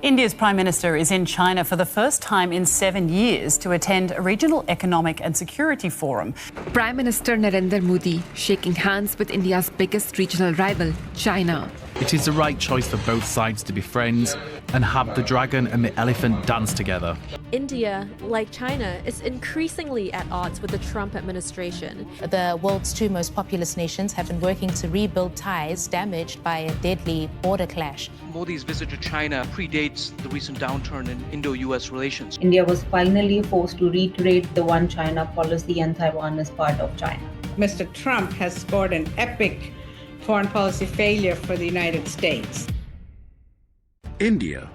India's Prime Minister is in China for the first time in 7 years to attend a regional economic and security forum. Prime Minister Narendra Modi shaking hands with India's biggest regional rival, China. It is the right choice for both sides to be friends and have the dragon and the elephant dance together. India, like China, is increasingly at odds with the Trump administration. The world's two most populous nations have been working to rebuild ties damaged by a deadly border clash. Modi's visit to China predates the recent downturn in Indo-US relations. India was finally forced to reiterate the One China policy, and Taiwan is part of China. Mr. Trump has scored an epic foreign policy failure for the United States. India,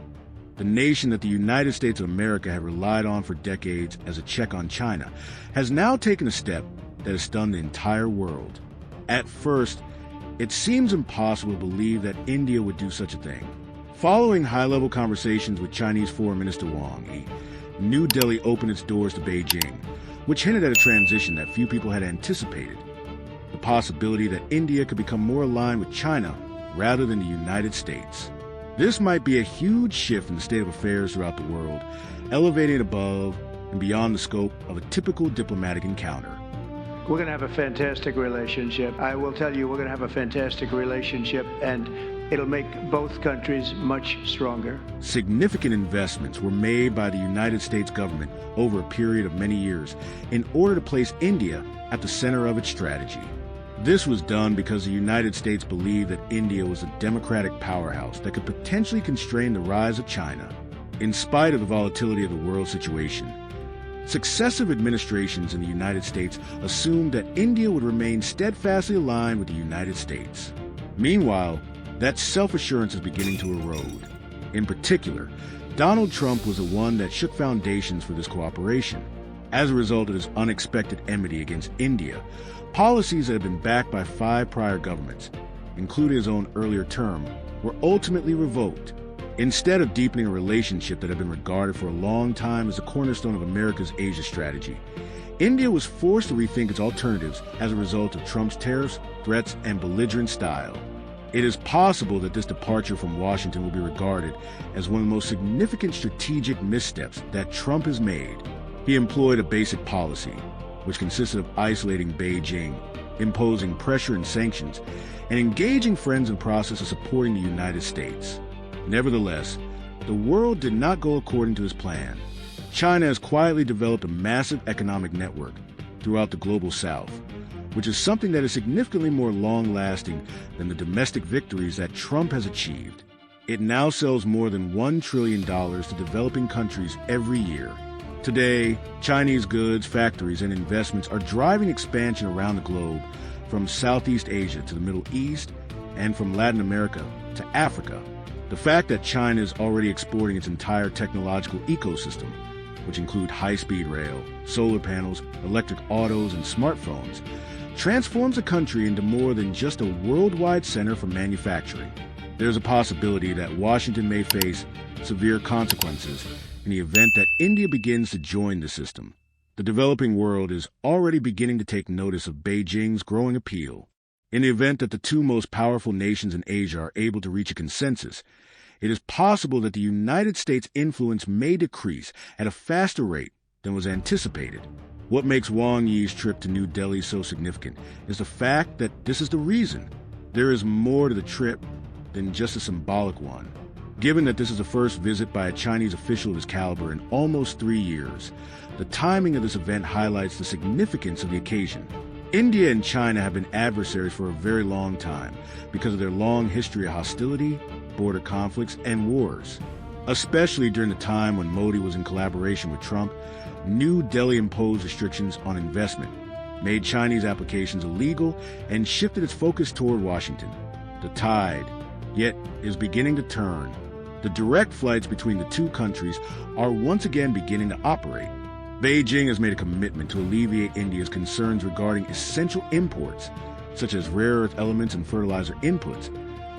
the nation that the United States of America had relied on for decades as a check on China, has now taken a step that has stunned the entire world. At first, it seems impossible to believe that India would do such a thing. Following high-level conversations with Chinese Foreign Minister Wang, New Delhi opened its doors to Beijing, which hinted at a transition that few people had anticipated. The possibility that India could become more aligned with China rather than the United States. This might be a huge shift in the state of affairs throughout the world, elevating above and beyond the scope of a typical diplomatic encounter. We're going to have a fantastic relationship. I will tell you, we're going to have a fantastic relationship, and it'll make both countries much stronger. Significant investments were made by the United States government over a period of many years in order to place India at the center of its strategy. This was done because the United States believed that India was a democratic powerhouse that could potentially constrain the rise of China. In spite of the volatility of the world situation, successive administrations in the United States assumed that India would remain steadfastly aligned with the United States. Meanwhile, that self-assurance is beginning to erode. In particular, Donald Trump was the one that shook foundations for this cooperation. As a result of his unexpected enmity against India, policies that had been backed by 5 prior governments, including his own earlier term, were ultimately revoked. Instead of deepening a relationship that had been regarded for a long time as the cornerstone of America's Asia strategy, India was forced to rethink its alternatives as a result of Trump's tariffs, threats, and belligerent style. It is possible that this departure from Washington will be regarded as one of the most significant strategic missteps that Trump has made. He employed a basic policy, which consisted of isolating Beijing, imposing pressure and sanctions, and engaging friends in the process of supporting the United States. Nevertheless, the world did not go according to his plan. China has quietly developed a massive economic network throughout the global south, which is something that is significantly more long-lasting than the domestic victories that Trump has achieved. It now sells more than $1 trillion to developing countries every year. Today, Chinese goods, factories, and investments are driving expansion around the globe, from Southeast Asia to the Middle East, and from Latin America to Africa. The fact that China is already exporting its entire technological ecosystem, which include high-speed rail, solar panels, electric autos, and smartphones, transforms the country into more than just a worldwide center for manufacturing. There's a possibility that Washington may face severe consequences in the event that India begins to join the system. The developing world is already beginning to take notice of Beijing's growing appeal. In the event that the two most powerful nations in Asia are able to reach a consensus, it is possible that the United States' influence may decrease at a faster rate than was anticipated. What makes Wang Yi's trip to New Delhi so significant is the fact that this is the reason. There is more to the trip than just a symbolic one. Given that this is the first visit by a Chinese official of his caliber in almost 3 years, the timing of this event highlights the significance of the occasion. India and China have been adversaries for a very long time because of their long history of hostility, border conflicts, and wars. Especially during the time when Modi was in collaboration with Trump, New Delhi imposed restrictions on investment, made Chinese applications illegal, and shifted its focus toward Washington. The tide, yet, is beginning to turn. The direct flights between the two countries are once again beginning to operate. Beijing has made a commitment to alleviate India's concerns regarding essential imports, such as rare earth elements and fertilizer inputs,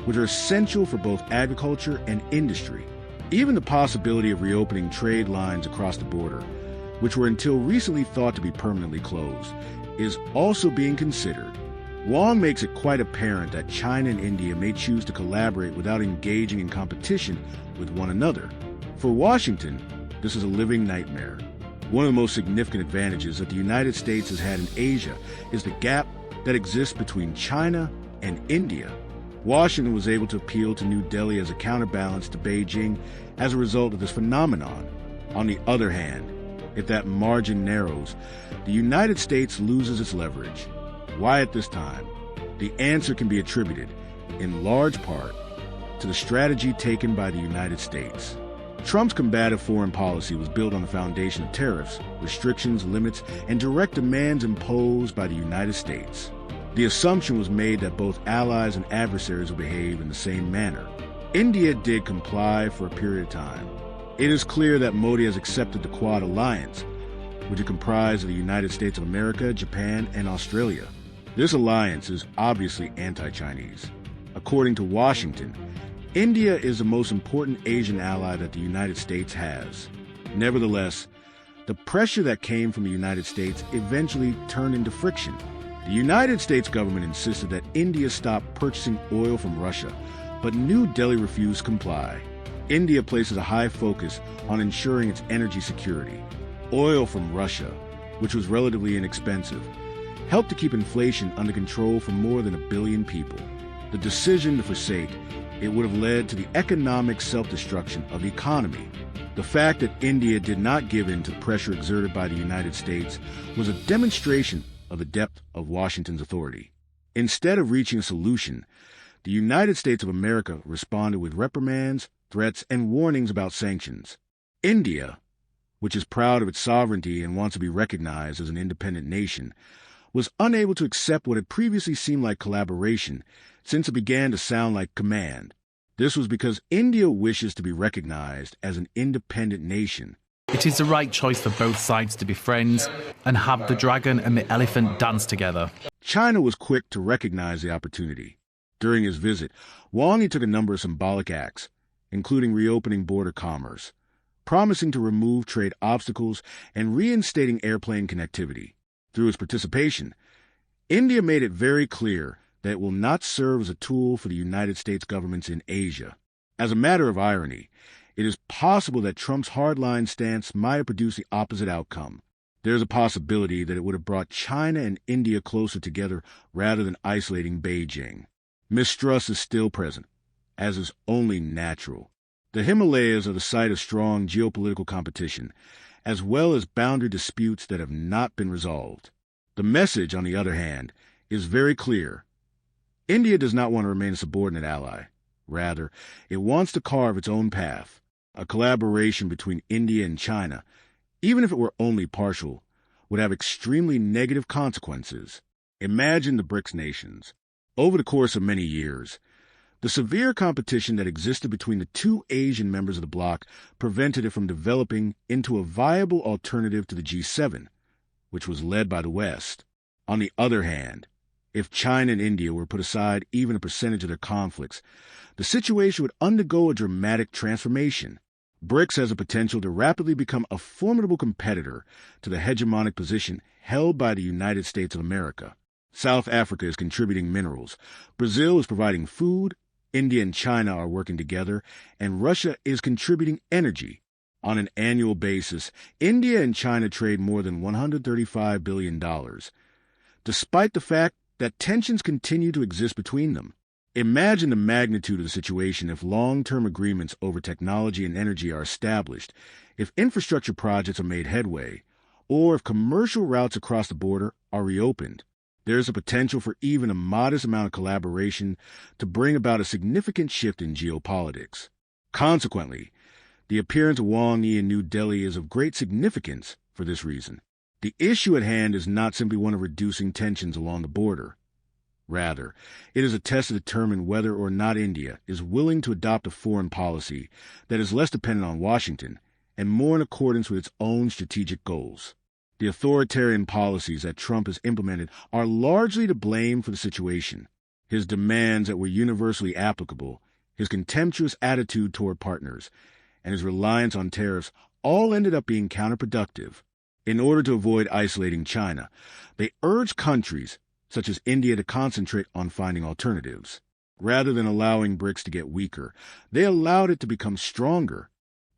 which are essential for both agriculture and industry. Even the possibility of reopening trade lines across the border, which were until recently thought to be permanently closed, is also being considered. Wang makes it quite apparent that China and India may choose to collaborate without engaging in competition with one another. For Washington, this is a living nightmare. One of the most significant advantages that the United States has had in Asia is the gap that exists between China and India. Washington was able to appeal to New Delhi as a counterbalance to Beijing as a result of this phenomenon. On the other hand, if that margin narrows, the United States loses its leverage. Why at this time? The answer can be attributed, in large part, to the strategy taken by the United States. Trump's combative foreign policy was built on the foundation of tariffs, restrictions, limits, and direct demands imposed by the United States. The assumption was made that both allies and adversaries would behave in the same manner. India did comply for a period of time. It is clear that Modi has accepted the Quad alliance, which is comprised of the United States of America, Japan, and Australia. This alliance is obviously anti-Chinese. According to Washington, India is the most important Asian ally that the United States has. Nevertheless, the pressure that came from the United States eventually turned into friction. The United States government insisted that India stop purchasing oil from Russia, but New Delhi refused to comply. India places a high focus on ensuring its energy security. Oil from Russia, which was relatively inexpensive, helped to keep inflation under control for more than 1 billion people. The decision to forsake it would have led to the economic self-destruction of the economy. The fact that India did not give in to pressure exerted by the United States was a demonstration of the depth of Washington's authority. Instead of reaching a solution, the United States of America responded with reprimands, threats, and warnings about sanctions. India, which is proud of its sovereignty and wants to be recognized as an independent nation, was unable to accept what had previously seemed like collaboration, since it began to sound like command. This was because India wishes to be recognized as an independent nation. It is the right choice for both sides to be friends and have the dragon and the elephant dance together. China was quick to recognize the opportunity. During his visit, Wang took a number of symbolic acts, including reopening border commerce, promising to remove trade obstacles, and reinstating airplane connectivity. Through its participation, India made it very clear that it will not serve as a tool for the United States governments in Asia. As a matter of irony, it is possible that Trump's hardline stance might have produced the opposite outcome. There is a possibility that it would have brought China and India closer together rather than isolating Beijing. Mistrust is still present, as is only natural. The Himalayas are the site of strong geopolitical competition, as well as boundary disputes that have not been resolved. The message, on the other hand, is very clear. India does not want to remain a subordinate ally. Rather, it wants to carve its own path. A collaboration between India and China, even if it were only partial, would have extremely negative consequences. Imagine the BRICS nations. Over the course of many years, the severe competition that existed between the two Asian members of the bloc prevented it from developing into a viable alternative to the G7, which was led by the West. On the other hand, if China and India were put aside even a percentage of their conflicts, the situation would undergo a dramatic transformation. BRICS has the potential to rapidly become a formidable competitor to the hegemonic position held by the United States of America. South Africa is contributing minerals, Brazil is providing food, India and China are working together, and Russia is contributing energy. On an annual basis, India and China trade more than $135 billion. Despite the fact that tensions continue to exist between them. Imagine the magnitude of the situation if long-term agreements over technology and energy are established, if infrastructure projects are made headway, or if commercial routes across the border are reopened. There is a potential for even a modest amount of collaboration to bring about a significant shift in geopolitics. Consequently, the appearance of Wang in New Delhi is of great significance for this reason. The issue at hand is not simply one of reducing tensions along the border. Rather, it is a test to determine whether or not India is willing to adopt a foreign policy that is less dependent on Washington and more in accordance with its own strategic goals. The authoritarian policies that Trump has implemented are largely to blame for the situation. His demands that were universally applicable, his contemptuous attitude toward partners, and his reliance on tariffs all ended up being counterproductive. In order to avoid isolating China, they urged countries, such as India, to concentrate on finding alternatives. Rather than allowing BRICS to get weaker, they allowed it to become stronger.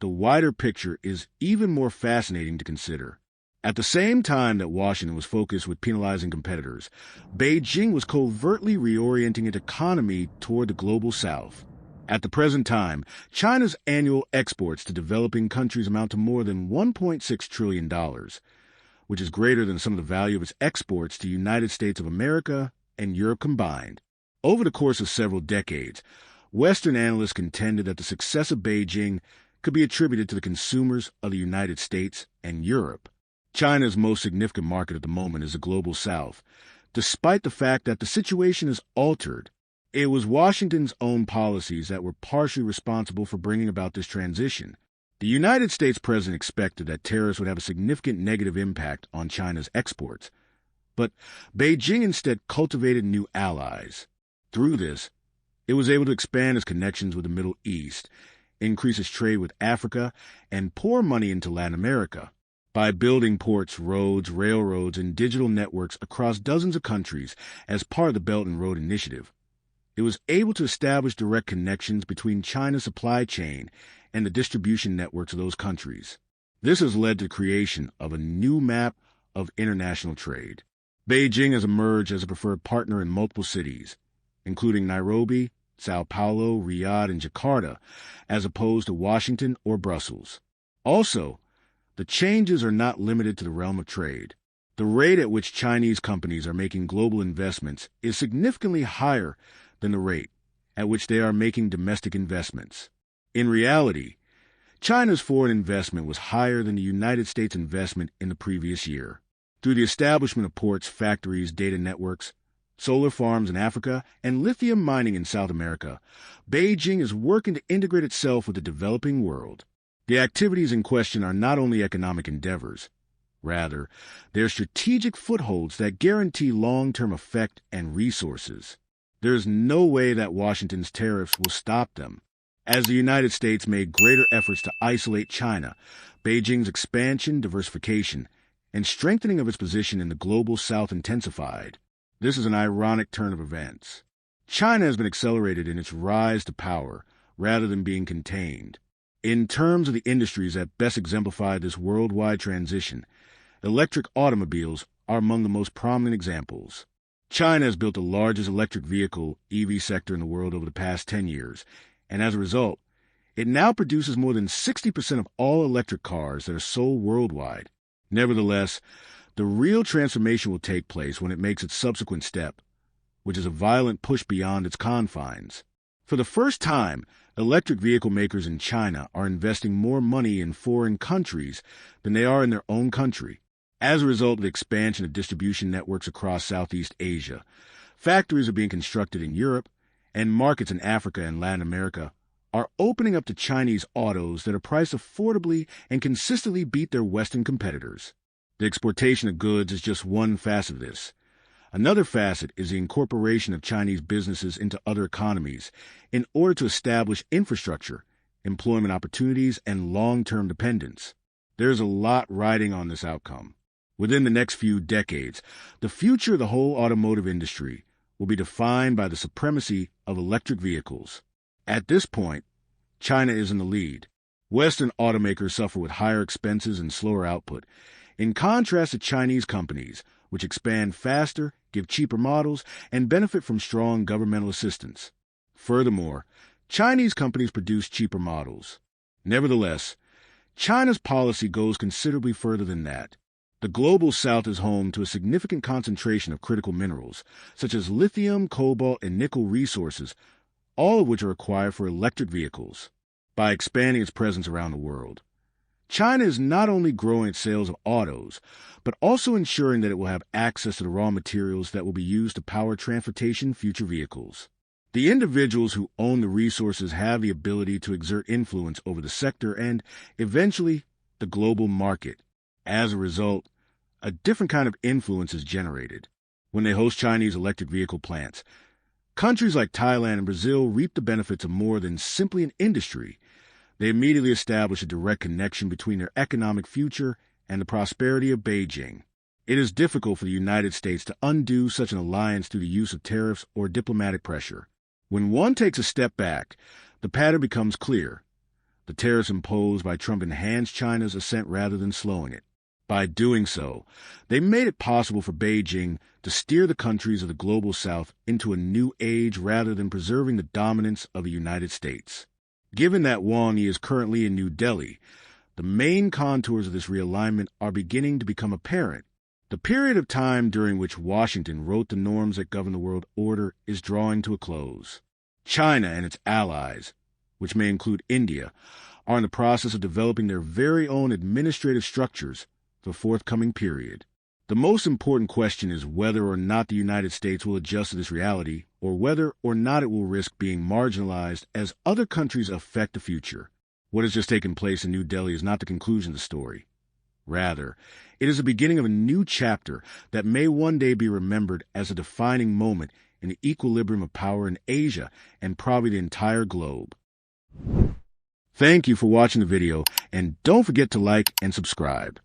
The wider picture is even more fascinating to consider. At the same time that Washington was focused with penalizing competitors, Beijing was covertly reorienting its economy toward the global south. At the present time, China's annual exports to developing countries amount to more than $1.6 trillion, which is greater than some of the value of its exports to the United States of America and Europe combined. Over the course of several decades, Western analysts contended that the success of Beijing could be attributed to the consumers of the United States and Europe. China's most significant market at the moment is the global south. Despite the fact that the situation is altered, it was Washington's own policies that were partially responsible for bringing about this transition. The United States president expected that tariffs would have a significant negative impact on China's exports, but Beijing instead cultivated new allies. Through this, it was able to expand its connections with the Middle East, increase its trade with Africa, and pour money into Latin America. By building ports, roads, railroads, and digital networks across dozens of countries as part of the Belt and Road Initiative, it was able to establish direct connections between China's supply chain and the distribution networks of those countries. This has led to the creation of a new map of international trade. Beijing has emerged as a preferred partner in multiple cities, including Nairobi, Sao Paulo, Riyadh, and Jakarta, as opposed to Washington or Brussels. Also, the changes are not limited to the realm of trade. The rate at which Chinese companies are making global investments is significantly higher than the rate at which they are making domestic investments. In reality, China's foreign investment was higher than the United States investment in the previous year. Through the establishment of ports, factories, data networks, solar farms in Africa, and lithium mining in South America, Beijing is working to integrate itself with the developing world. The activities in question are not only economic endeavors. Rather, they're strategic footholds that guarantee long-term effect and resources. There is no way that Washington's tariffs will stop them. As the United States made greater efforts to isolate China, Beijing's expansion, diversification, and strengthening of its position in the global south intensified. This is an ironic turn of events. China has been accelerated in its rise to power rather than being contained. In terms of the industries that best exemplify this worldwide transition, electric automobiles are among the most prominent examples. China has built the largest electric vehicle EV sector in the world over the past 10 years, and as a result, it now produces more than 60% of all electric cars that are sold worldwide. Nevertheless, the real transformation will take place when it makes its subsequent step, which is a violent push beyond its confines. For the first time, electric vehicle makers in China are investing more money in foreign countries than they are in their own country. As a result of the expansion of distribution networks across Southeast Asia, factories are being constructed in Europe, and markets in Africa and Latin America are opening up to Chinese autos that are priced affordably and consistently beat their Western competitors. The exportation of goods is just one facet of this. Another facet is the incorporation of Chinese businesses into other economies in order to establish infrastructure, employment opportunities, and long-term dependence. There's a lot riding on this outcome. Within the next few decades, the future of the whole automotive industry will be defined by the supremacy of electric vehicles. At this point, China is in the lead. Western automakers suffer with higher expenses and slower output, in contrast to Chinese companies, which expand faster, give cheaper models, and benefit from strong governmental assistance. Furthermore, Chinese companies produce cheaper models. Nevertheless, China's policy goes considerably further than that. The global south is home to a significant concentration of critical minerals, such as lithium, cobalt, and nickel resources, all of which are required for electric vehicles. By expanding its presence around the world, China is not only growing its sales of autos, but also ensuring that it will have access to the raw materials that will be used to power transportation future vehicles. The individuals who own the resources have the ability to exert influence over the sector and, eventually, the global market. As a result, a different kind of influence is generated. When they host Chinese electric vehicle plants, countries like Thailand and Brazil reap the benefits of more than simply an industry. They immediately establish a direct connection between their economic future and the prosperity of Beijing. It is difficult for the United States to undo such an alliance through the use of tariffs or diplomatic pressure. When one takes a step back, the pattern becomes clear. The tariffs imposed by Trump enhanced China's ascent rather than slowing it. By doing so, they made it possible for Beijing to steer the countries of the global south into a new age rather than preserving the dominance of the United States. Given that Wang is currently in New Delhi, the main contours of this realignment are beginning to become apparent. The period of time during which Washington wrote the norms that govern the world order is drawing to a close. China and its allies, which may include India, are in the process of developing their very own administrative structures for the forthcoming period. The most important question is whether or not the United States will adjust to this reality, or whether or not it will risk being marginalized as other countries affect the future. What has just taken place in New Delhi is not the conclusion of the story. Rather, it is the beginning of a new chapter that may one day be remembered as a defining moment in the equilibrium of power in Asia and probably the entire globe. Thank you for watching the video, and don't forget to like and subscribe.